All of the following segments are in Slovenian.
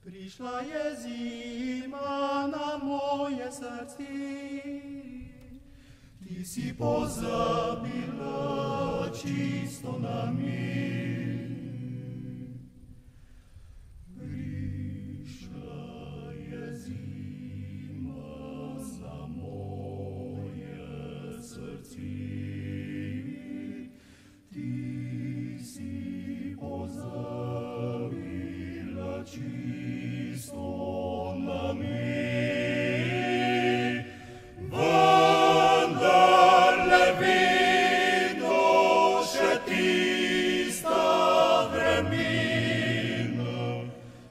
Prišla je zima na moje srce, ti si pozabila čisto na mir. Prišla je zima na moje srce, ti si pozabila čisto na mir. Vendarle vedno še tista vremena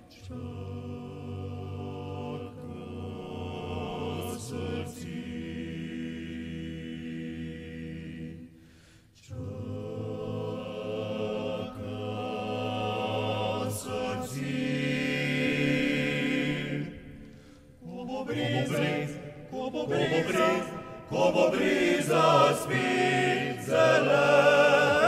čaka srce. Čaka srce. Ko bo briza spet zelena,